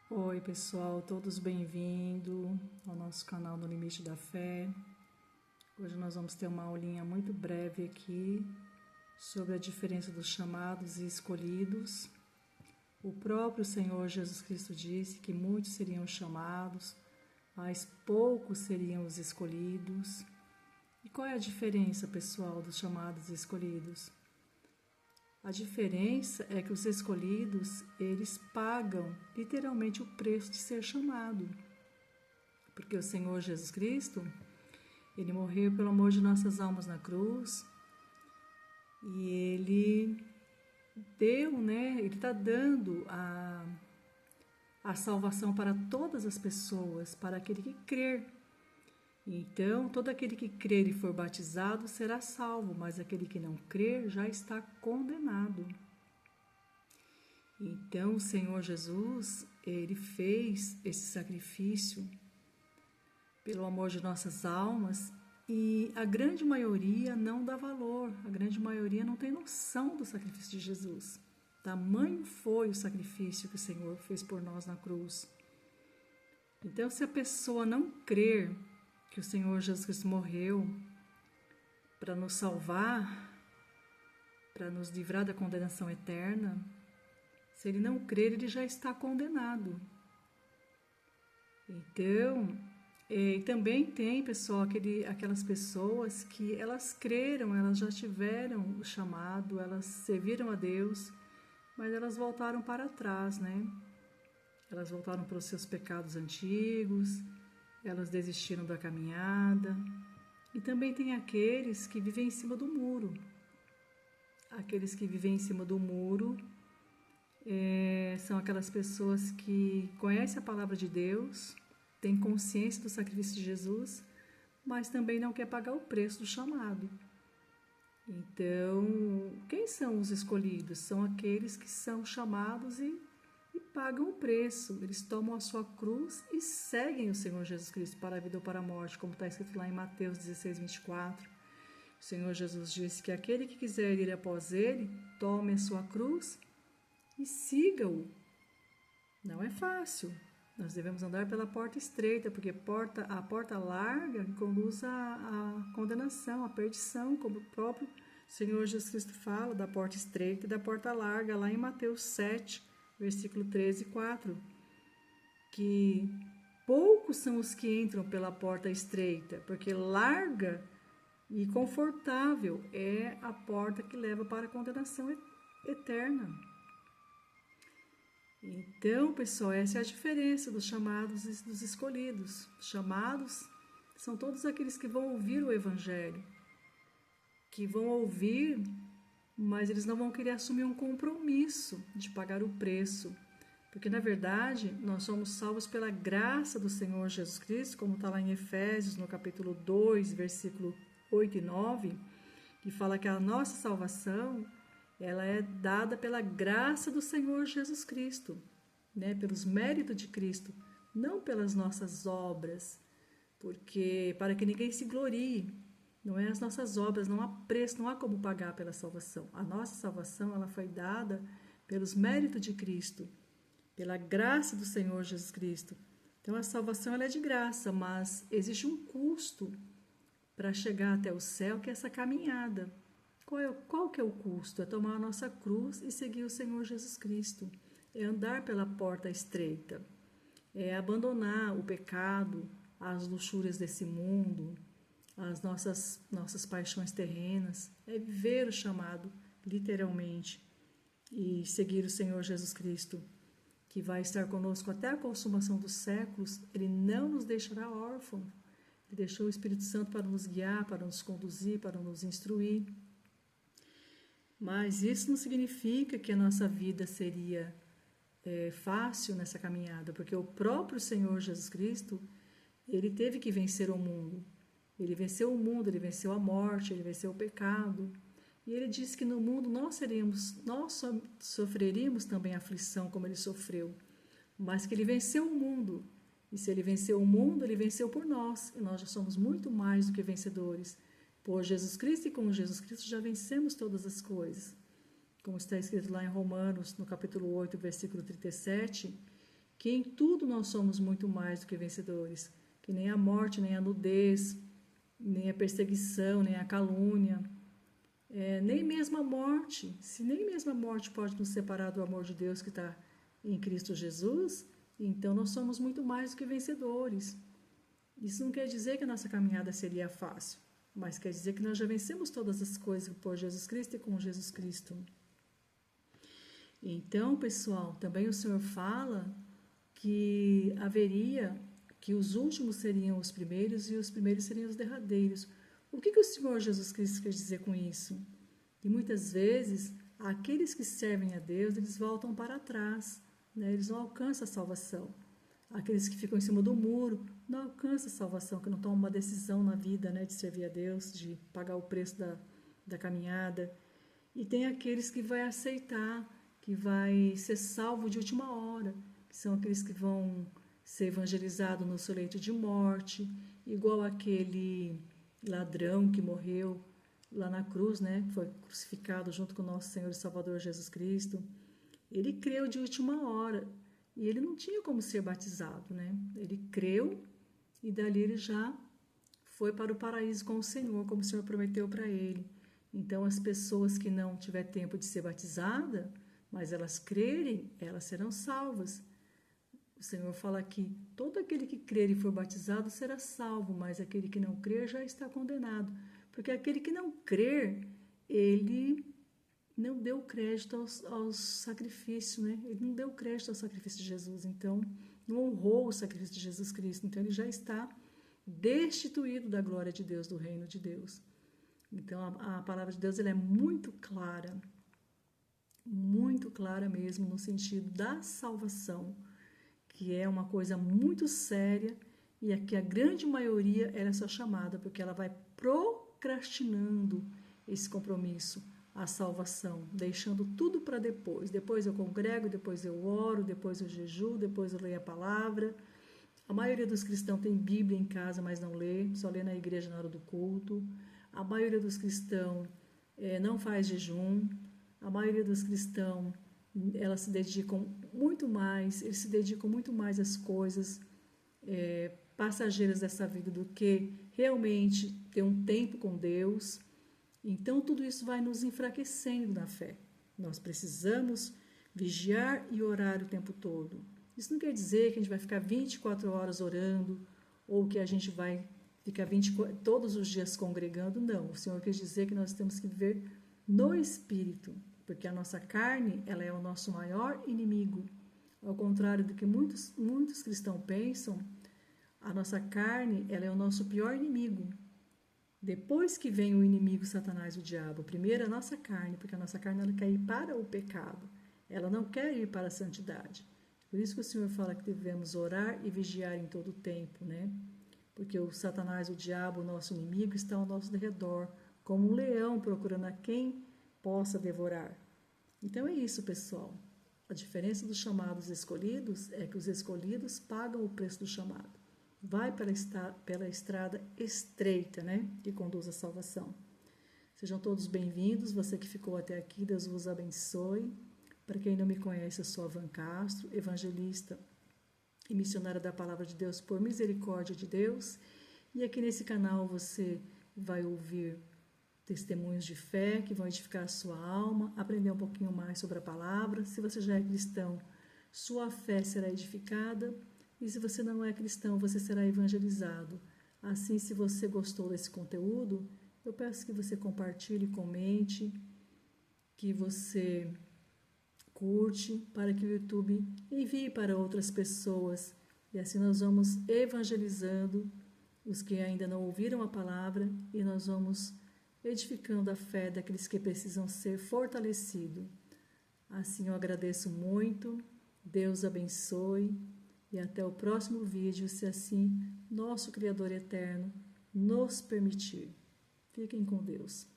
Oi pessoal, todos bem-vindos ao nosso canal No Limite da Fé. Hoje nós vamos ter uma aulinha muito breve aqui sobre a diferença dos chamados e escolhidos. O próprio Senhor Jesus Cristo disse que muitos seriam chamados, mas poucos seriam os escolhidos. E qual é a diferença, pessoal, dos chamados e escolhidos? A diferença é que os escolhidos, eles pagam literalmente o preço de ser chamado. Porque o Senhor Jesus Cristo, ele morreu pelo amor de nossas almas na cruz e ele deu, ele está dando a salvação para todas as pessoas, para aquele que crer. Então, todo aquele que crer e for batizado será salvo, mas aquele que não crer já está condenado. Então, o Senhor Jesus, ele fez esse sacrifício pelo amor de nossas almas e a grande maioria não dá valor, a grande maioria não tem noção do sacrifício de Jesus. Tamanho foi o sacrifício que o Senhor fez por nós na cruz. Então, se a pessoa não crer que o Senhor Jesus Cristo morreu para nos salvar, para nos livrar da condenação eterna, se ele não crer, ele já está condenado. Então, também tem, pessoal, aquelas pessoas que elas creram, elas já tiveram o chamado, elas serviram a Deus, mas elas voltaram para trás, Elas voltaram para os seus pecados antigos, elas desistiram da caminhada. E também tem aqueles que vivem em cima do muro. Aqueles que vivem em cima do muro são aquelas pessoas que conhecem a palavra de Deus, têm consciência do sacrifício de Jesus, mas também não quer pagar o preço do chamado. Então, quem são os escolhidos? São aqueles que são chamados e pagam o preço. Eles tomam a sua cruz e seguem o Senhor Jesus Cristo para a vida ou para a morte, como está escrito lá em Mateus 16, 24. O Senhor Jesus disse que aquele que quiser ir após ele, tome a sua cruz e siga-o. Não é fácil. Nós devemos andar pela porta estreita, porque a porta larga conduz à condenação, à perdição, como o próprio Senhor Jesus Cristo fala da porta estreita e da porta larga, lá em Mateus 7, versículo 13 e 4, que poucos são os que entram pela porta estreita, porque larga e confortável é a porta que leva para a condenação eterna. Então, pessoal, essa é a diferença dos chamados e dos escolhidos. Os chamados são todos aqueles que vão ouvir o Evangelho, que vão ouvir, mas eles não vão querer assumir um compromisso de pagar o preço. Porque, na verdade, nós somos salvos pela graça do Senhor Jesus Cristo, como está lá em Efésios, no capítulo 2, versículo 8 e 9, que fala que a nossa salvação ela é dada pela graça do Senhor Jesus Cristo, pelos méritos de Cristo, não pelas nossas obras, porque para que ninguém se glorie, não é as nossas obras, não há preço, não há como pagar pela salvação. A nossa salvação ela foi dada pelos méritos de Cristo, pela graça do Senhor Jesus Cristo. Então a salvação ela é de graça, mas existe um custo para chegar até o céu, que é essa caminhada. Qual que é o custo? É tomar a nossa cruz e seguir o Senhor Jesus Cristo. É andar pela porta estreita. É abandonar o pecado, as luxúrias desse mundo, as nossas paixões terrenas. É viver o chamado, literalmente, e seguir o Senhor Jesus Cristo, que vai estar conosco até a consumação dos séculos. Ele não nos deixará órfãos. Ele deixou o Espírito Santo para nos guiar, para nos conduzir, para nos instruir. Mas isso não significa que a nossa vida seria fácil nessa caminhada, porque o próprio Senhor Jesus Cristo, ele teve que vencer o mundo. Ele venceu o mundo, ele venceu a morte, ele venceu o pecado. E ele disse que no mundo nós sofreríamos também aflição, como ele sofreu. Mas que ele venceu o mundo. E se ele venceu o mundo, ele venceu por nós. E nós já somos muito mais do que vencedores. Por Jesus Cristo e com Jesus Cristo já vencemos todas as coisas. Como está escrito lá em Romanos, no capítulo 8, versículo 37, que em tudo nós somos muito mais do que vencedores, que nem a morte, nem a nudez, nem a perseguição, nem a calúnia, nem mesmo a morte. Se nem mesmo a morte pode nos separar do amor de Deus que está em Cristo Jesus, então nós somos muito mais do que vencedores. Isso não quer dizer que a nossa caminhada seria fácil, mas quer dizer que nós já vencemos todas as coisas por Jesus Cristo e com Jesus Cristo. Então, pessoal, também o Senhor fala que que os últimos seriam os primeiros e os primeiros seriam os derradeiros. O que o Senhor Jesus Cristo quer dizer com isso? E muitas vezes, aqueles que servem a Deus, eles voltam para trás, né? Eles não alcançam a salvação. Aqueles que ficam em cima do muro não alcançam a salvação, que não tomam uma decisão na vida, né, de servir a Deus, de pagar o preço da caminhada. E tem aqueles que vai aceitar, que vai ser salvo de última hora, que são aqueles que vão ser evangelizados no seu leito de morte, igual aquele ladrão que morreu lá na cruz, né, que foi crucificado junto com o nosso Senhor e Salvador Jesus Cristo. Ele creu de última hora e ele não tinha como ser batizado, né? Ele creu e dali ele já foi para o paraíso com o Senhor, como o Senhor prometeu para ele. Então, as pessoas que não tiver tempo de ser batizada, mas elas crerem, elas serão salvas. O Senhor fala aqui, todo aquele que crer e for batizado será salvo, mas aquele que não crer já está condenado. Porque aquele que não crer, ele não deu crédito ao sacrifício, né? Ele não deu crédito ao sacrifício de Jesus, então não honrou o sacrifício de Jesus Cristo. Então ele já está destituído da glória de Deus, do reino de Deus. Então a palavra de Deus ela é muito clara mesmo no sentido da salvação, que é uma coisa muito séria e aqui a grande maioria ela é só chamada porque ela vai procrastinando esse compromisso, a salvação, deixando tudo para depois. Depois eu congrego, depois eu oro, depois eu jejuo, depois eu leio a palavra. A maioria dos cristãos tem Bíblia em casa, mas não lê, só lê na igreja na hora do culto. A maioria dos cristãos não faz jejum. A maioria dos cristãos elas se dedicam muito mais, eles se dedicam muito mais às coisas passageiras dessa vida do que realmente ter um tempo com Deus. Então, tudo isso vai nos enfraquecendo na fé. Nós precisamos vigiar e orar o tempo todo. Isso não quer dizer que a gente vai ficar 24 horas orando ou que a gente vai ficar todos os dias congregando. Não, o Senhor quer dizer que nós temos que viver no Espírito, porque a nossa carne ela é o nosso maior inimigo. Ao contrário do que muitos cristãos pensam, a nossa carne ela é o nosso pior inimigo. Depois que vem o inimigo Satanás, o diabo, primeiro a nossa carne, porque a nossa carne ela quer ir para o pecado, ela não quer ir para a santidade. Por isso que o Senhor fala que devemos orar e vigiar em todo o tempo, né? Porque o Satanás, o diabo, o nosso inimigo, está ao nosso redor, como um leão procurando a quem possa devorar. Então é isso, pessoal. A diferença dos chamados escolhidos é que os escolhidos pagam o preço do chamado. Vai pela estrada estreita, né, que conduz à salvação. Sejam todos bem-vindos, você que ficou até aqui, Deus vos abençoe. Para quem não me conhece, eu sou a Van Castro, evangelista e missionária da Palavra de Deus por misericórdia de Deus. E aqui nesse canal você vai ouvir testemunhos de fé que vão edificar a sua alma, aprender um pouquinho mais sobre a palavra. Se você já é cristão, sua fé será edificada. E se você não é cristão, você será evangelizado. Assim, se você gostou desse conteúdo, eu peço que você compartilhe, comente, que você curte, para que o YouTube envie para outras pessoas. E assim nós vamos evangelizando os que ainda não ouviram a palavra e nós vamos edificando a fé daqueles que precisam ser fortalecidos. Assim eu agradeço muito, Deus abençoe. E até o próximo vídeo, se assim nosso Criador Eterno nos permitir. Fiquem com Deus.